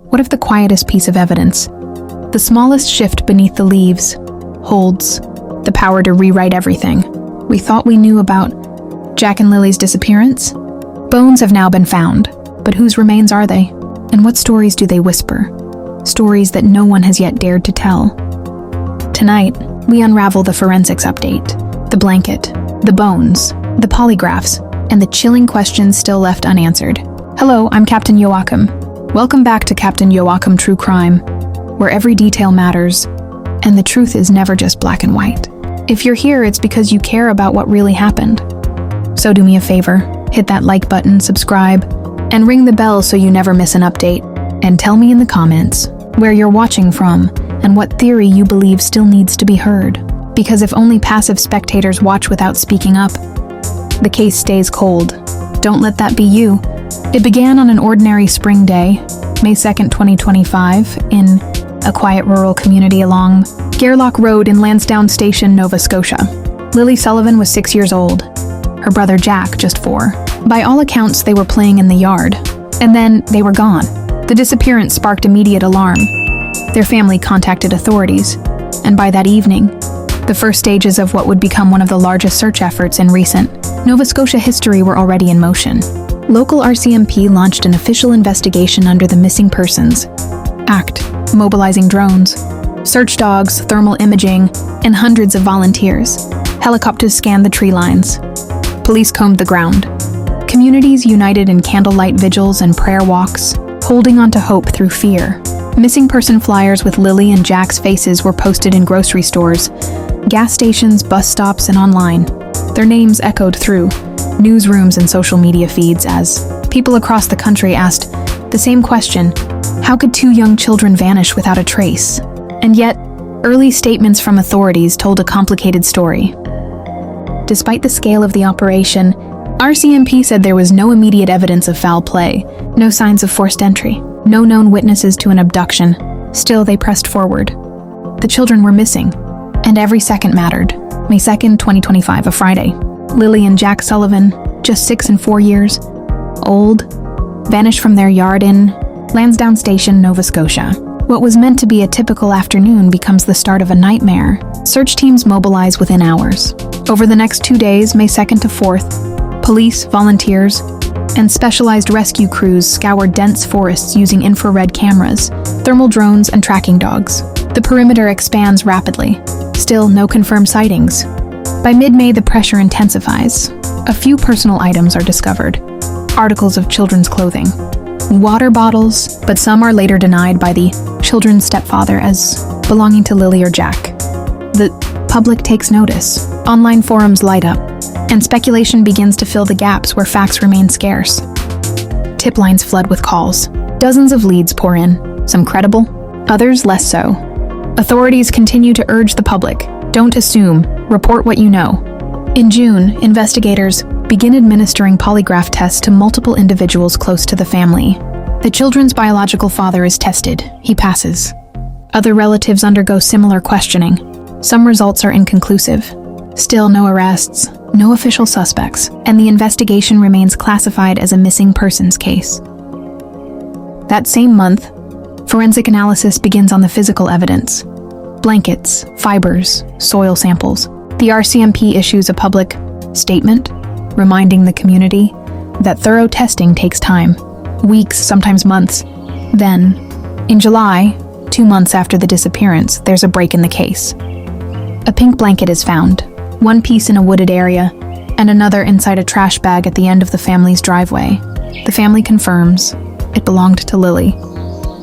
What if the quietest piece of evidence, the smallest shift beneath the leaves, holds the power to rewrite everything we thought we knew about Jack and Lily's disappearance? Bones have now been found, but whose remains are they? And what stories do they whisper? Stories that no one has yet dared to tell. Tonight, we unravel the forensics update, the blanket, the bones, the polygraphs, and the chilling questions still left unanswered. Hello, I'm Captain Joachim. Welcome back to Captain Joachim True Crime, where every detail matters, and the truth is never just black and white. If you're here, it's because you care about what really happened. So do me a favor, hit that like button, subscribe, and ring the bell so you never miss an update. And tell me in the comments where you're watching from and what theory you believe still needs to be heard. Because if only passive spectators watch without speaking up, the case stays cold. Don't let that be you. It began on an ordinary spring day, May 2nd, 2025, in a quiet rural community along Gairloch Road in Lansdowne Station, Nova Scotia. Lily Sullivan was 6 years old. Her brother Jack, just 4. By all accounts, they were playing in the yard. And then they were gone. The disappearance sparked immediate alarm. Their family contacted authorities. And by that evening, the first stages of what would become one of the largest search efforts in recent Nova Scotia history were already in motion. Local RCMP launched an official investigation under the Missing Persons Act, mobilizing drones, search dogs, thermal imaging, and hundreds of volunteers. Helicopters scanned the tree lines. Police combed the ground. Communities united in candlelight vigils and prayer walks, holding on to hope through fear. Missing person flyers with Lily and Jack's faces were posted in grocery stores, gas stations, bus stops, and online. Their names echoed through newsrooms and social media feeds as people across the country asked the same question: how could 2 young children vanish without a trace? And yet, early statements from authorities told a complicated story. Despite the scale of the operation, RCMP said there was no immediate evidence of foul play, no signs of forced entry, no known witnesses to an abduction. Still, they pressed forward. The children were missing, and every second mattered. May 2nd, 2025, a Friday. Lily and Jack Sullivan, just 6 and 4 years old, vanished from their yard in Lansdowne Station, Nova Scotia. What was meant to be a typical afternoon becomes the start of a nightmare. Search teams mobilize within hours. Over the next 2 days, May 2nd to 4th, police, volunteers, and specialized rescue crews scoured dense forests using infrared cameras, thermal drones, and tracking dogs. The perimeter expands rapidly. Still, no confirmed sightings. By mid-May, the pressure intensifies. A few personal items are discovered. Articles of children's clothing. Water bottles, but some are later denied by the children's stepfather as belonging to Lily or Jack. The public takes notice. Online forums light up, and speculation begins to fill the gaps where facts remain scarce. Tip lines flood with calls. Dozens of leads pour in, some credible, others less so. Authorities continue to urge the public, don't assume, report what you know. In June, investigators begin administering polygraph tests to multiple individuals close to the family. The children's biological father is tested. He passes. Other relatives undergo similar questioning. Some results are inconclusive. Still no arrests, no official suspects, and the investigation remains classified as a missing persons case. That same month, forensic analysis begins on the physical evidence. Blankets, fibers, soil samples. The RCMP issues a public statement, reminding the community that thorough testing takes time. Weeks, sometimes months. Then, in July, 2 months after the disappearance, there's a break in the case. A pink blanket is found, one piece in a wooded area, and another inside a trash bag at the end of the family's driveway. The family confirms it belonged to Lily,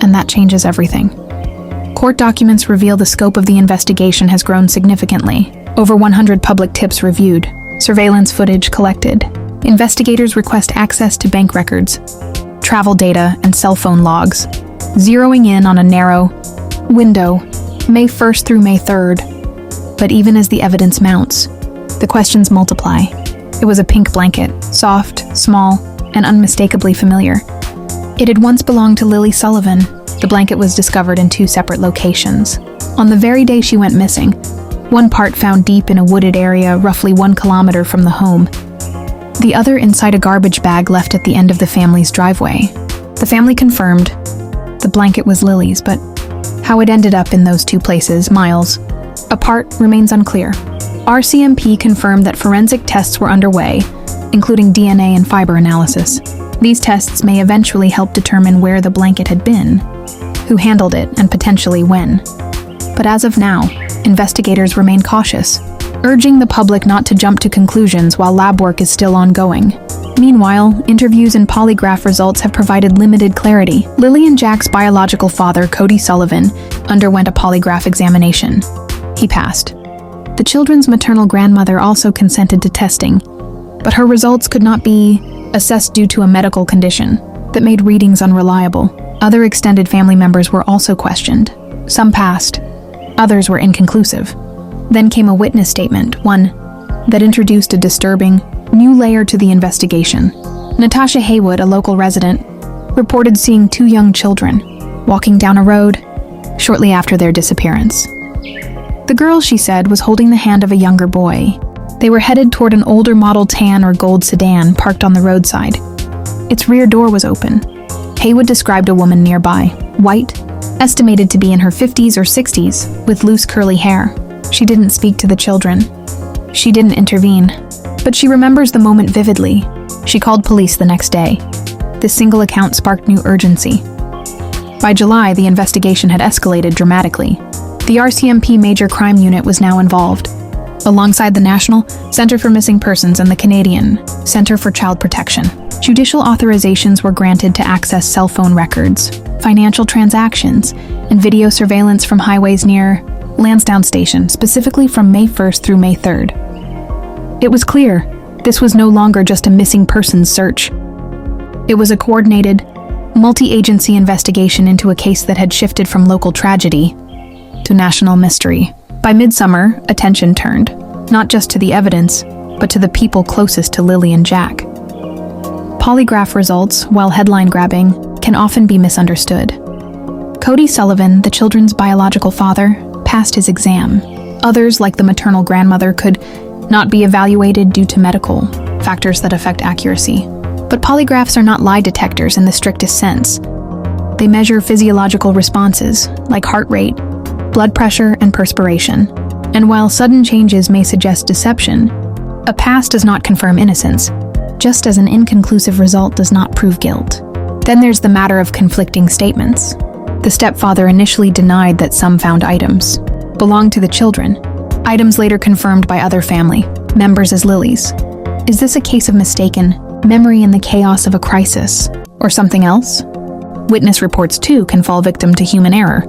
and that changes everything. Court documents reveal the scope of the investigation has grown significantly. Over 100 public tips reviewed, surveillance footage collected. Investigators request access to bank records, travel data, and cell phone logs, zeroing in on a narrow window, May 1st through May 3rd. But even as the evidence mounts, the questions multiply. It was a pink blanket, soft, small, and unmistakably familiar. It had once belonged to Lily Sullivan. The blanket was discovered in 2 separate locations. On the very day she went missing, one part found deep in a wooded area roughly 1 kilometer from the home. The other inside a garbage bag left at the end of the family's driveway. The family confirmed The blanket was Lily's, but how it ended up in those two places, miles apart, remains unclear. RCMP confirmed that forensic tests were underway, including DNA and fiber analysis. These tests may eventually help determine where the blanket had been, who handled it, and potentially when. But as of now, investigators remain cautious, urging the public not to jump to conclusions while lab work is still ongoing. Meanwhile, interviews and polygraph results have provided limited clarity. Lily and Jack's biological father, Cody Sullivan, underwent a polygraph examination. He passed. The children's maternal grandmother also consented to testing, but her results could not be assessed due to a medical condition that made readings unreliable. Other extended family members were also questioned. Some passed, others were inconclusive. Then came a witness statement, one that introduced a disturbing new layer to the investigation. Natasha Haywood, a local resident, reported seeing two young children walking down a road shortly after their disappearance. The girl, she said, was holding the hand of a younger boy. They were headed toward an older model tan or gold sedan parked on the roadside. Its rear door was open. Haywood described a woman nearby, white, estimated to be in her 50s or 60s, with loose curly hair. She didn't speak to the children. She didn't intervene. But she remembers the moment vividly. She called police the next day. This single account sparked new urgency. By July, the investigation had escalated dramatically. The RCMP Major Crime Unit was now involved, alongside the National Center for Missing Persons and the Canadian Center for Child Protection. Judicial authorizations were granted to access cell phone records, financial transactions, and video surveillance from highways near Lansdowne Station, specifically from May 1st through May 3rd. It was clear this was no longer just a missing persons search. It was a coordinated, multi-agency investigation into a case that had shifted from local tragedy to national mystery. By midsummer, attention turned, not just to the evidence, but to the people closest to Lily and Jack. Polygraph results, while headline-grabbing, can often be misunderstood. Cody Sullivan, the children's biological father, passed his exam. Others, like the maternal grandmother, could not be evaluated due to medical factors that affect accuracy. But polygraphs are not lie detectors in the strictest sense. They measure physiological responses, like heart rate, blood pressure, and perspiration. And while sudden changes may suggest deception, a pass does not confirm innocence, just as an inconclusive result does not prove guilt. Then there's the matter of conflicting statements. The stepfather initially denied that some found items belonged to the children, items later confirmed by other family members as Lily's. Is this a case of mistaken memory in the chaos of a crisis, or something else? Witness reports, too, can fall victim to human error.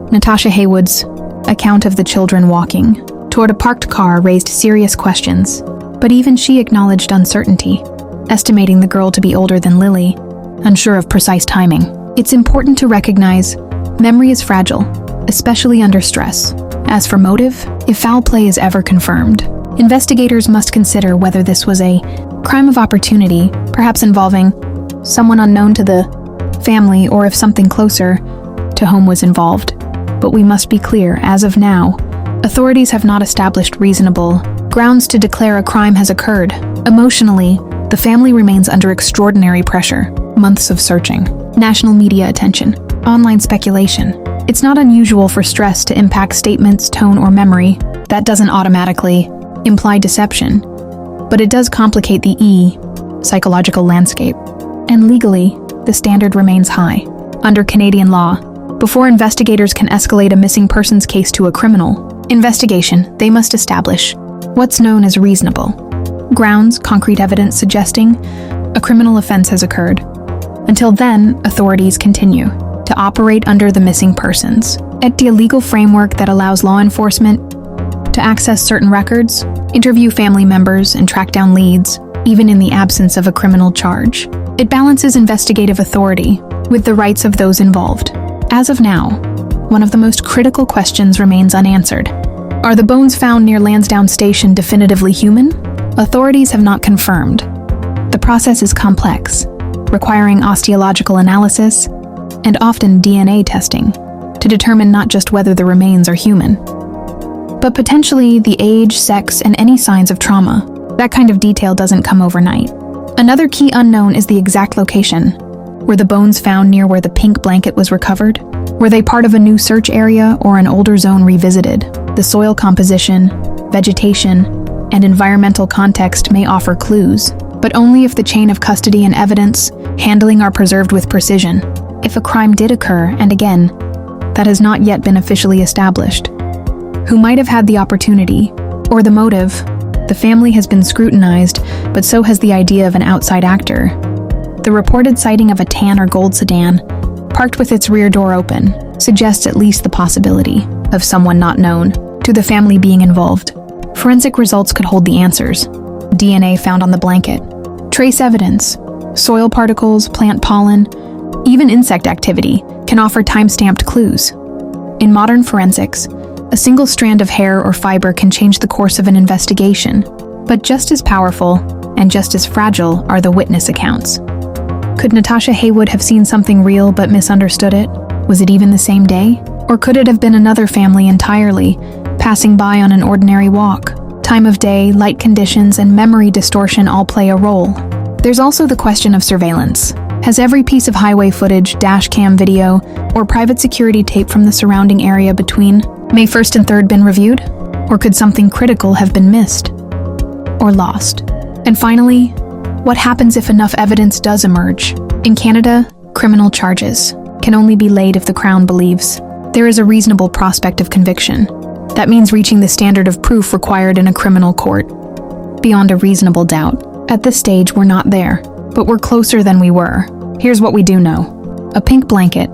Natasha Haywood's account of the children walking toward a parked car raised serious questions, but even she acknowledged uncertainty, estimating the girl to be older than Lily, unsure of precise timing. It's important to recognize memory is fragile, especially under stress. As for motive, if foul play is ever confirmed, investigators must consider whether this was a crime of opportunity, perhaps involving someone unknown to the family, or if something closer to home was involved. But we must be clear, as of now, authorities have not established reasonable grounds to declare a crime has occurred. Emotionally, the family remains under extraordinary pressure. Months of searching, national media attention, online speculation. It's not unusual for stress to impact statements, tone, or memory. That doesn't automatically imply deception, but it does complicate the psychological landscape. And legally, the standard remains high. Under Canadian law, before investigators can escalate a missing persons case to a criminal investigation, they must establish what's known as reasonable grounds, concrete evidence suggesting a criminal offense has occurred. Until then, authorities continue to operate under the Missing Persons Act, a legal framework that allows law enforcement to access certain records, interview family members, and track down leads, even in the absence of a criminal charge. It balances investigative authority with the rights of those involved. As of now, one of the most critical questions remains unanswered. Are the bones found near Lansdowne Station definitively human? Authorities have not confirmed. The process is complex, requiring osteological analysis and often DNA testing to determine not just whether the remains are human, but potentially the age, sex, and any signs of trauma. That kind of detail doesn't come overnight. Another key unknown is the exact location. Were the bones found near where the pink blanket was recovered? Were they part of a new search area or an older zone revisited? The soil composition, vegetation, and environmental context may offer clues, but only if the chain of custody and evidence handling are preserved with precision. If a crime did occur, and again, that has not yet been officially established, who might have had the opportunity, or the motive? The family has been scrutinized, but so has the idea of an outside actor. The reported sighting of a tan or gold sedan, parked with its rear door open, suggests at least the possibility of someone not known to the family being involved. Forensic results could hold the answers. DNA found on the blanket, trace evidence, soil particles, plant pollen, even insect activity can offer time-stamped clues. In modern forensics, a single strand of hair or fiber can change the course of an investigation, but just as powerful and just as fragile are the witness accounts. Could Natasha Haywood have seen something real but misunderstood it? Was it even the same day? Or could it have been another family entirely, passing by on an ordinary walk? Time of day, light conditions, and memory distortion all play a role. There's also the question of surveillance. Has every piece of highway footage, dash cam video, or private security tape from the surrounding area between May 1st and 3rd been reviewed? Or could something critical have been missed or lost? And finally, what happens if enough evidence does emerge? In Canada, criminal charges can only be laid if the Crown believes there is a reasonable prospect of conviction. That means reaching the standard of proof required in a criminal court, beyond a reasonable doubt. At this stage, we're not there, but we're closer than we were. Here's what we do know. A pink blanket,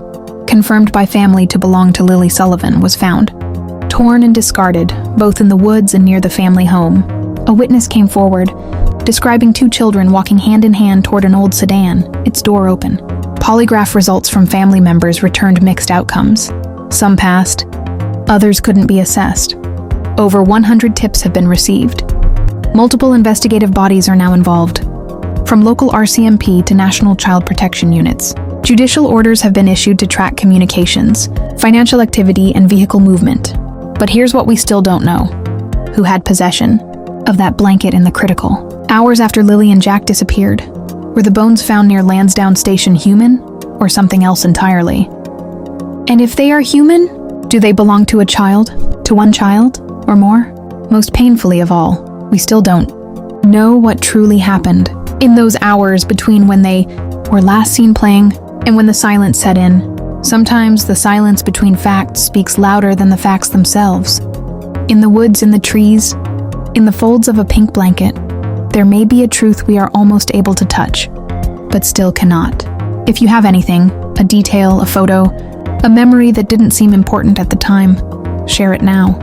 confirmed by family to belong to Lily Sullivan, was found, torn and discarded, both in the woods and near the family home. A witness came forward, describing two children walking hand in hand toward an old sedan, its door open. Polygraph results from family members returned mixed outcomes. Some passed, others couldn't be assessed. Over 100 tips have been received. Multiple investigative bodies are now involved, from local RCMP to National Child Protection Units. Judicial orders have been issued to track communications, financial activity, and vehicle movement. But here's what we still don't know. Who had possession of that blanket in the critical hours after Lily and Jack disappeared? Were the bones found near Lansdowne Station human, or something else entirely? And if they are human, do they belong to a child, to one child, or more? Most painfully of all, we still don't know what truly happened in those hours between when they were last seen playing and when the silence set in. Sometimes the silence between facts speaks louder than the facts themselves. In the woods, in the trees, in the folds of a pink blanket, there may be a truth we are almost able to touch, but still cannot. If you have anything, a detail, a photo, a memory that didn't seem important at the time, share it now.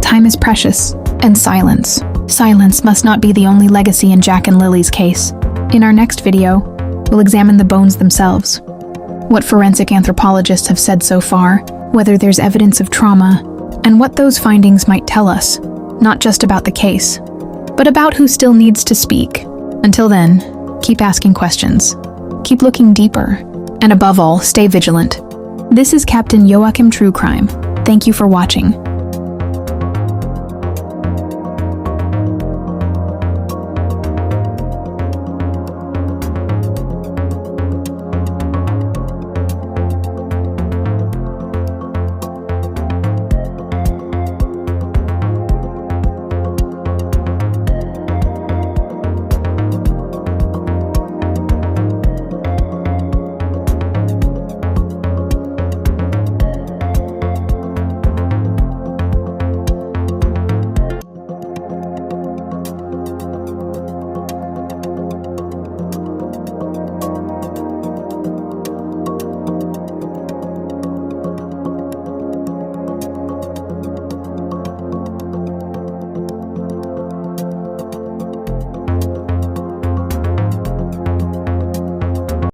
Time is precious, and silence must not be the only legacy in Jack and Lily's case. In our next video, we'll examine the bones themselves, what forensic anthropologists have said so far, whether there's evidence of trauma, and what those findings might tell us, not just about the case, but about who still needs to speak. Until then, keep asking questions, keep looking deeper, and above all, stay vigilant. This is Captain Joachim True Crime. Thank you for watching.